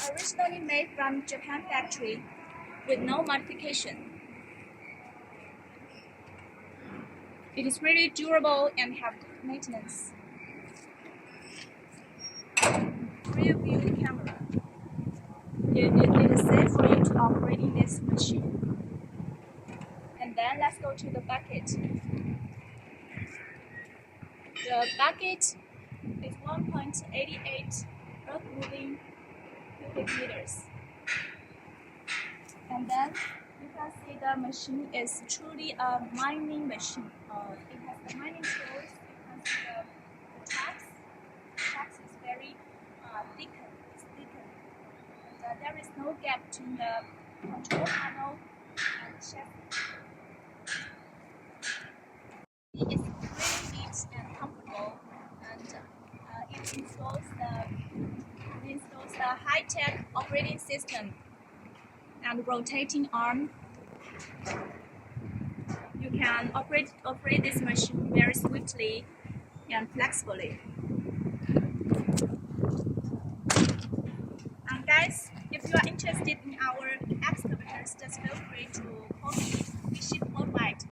originally made from Japan factory with no modification. It is really durable and have good maintenance. Rear view camera. It is safe for you to operate in this machine. And then let's go to the bucket. The bucket is 1.88 earth-moving cubic meters. And then you can see the machine is truly a mining machine. It has the mining tools. You can see the tracks. The tracks is very thickened. It's thickened. And there is no gap between the control panel and the chassis. It is really neat and comfortable, and it installs the high-tech operating system and rotating arm. You can operate this machine very swiftly and flexibly. And guys, if you are interested in our excavators, just feel free to call me.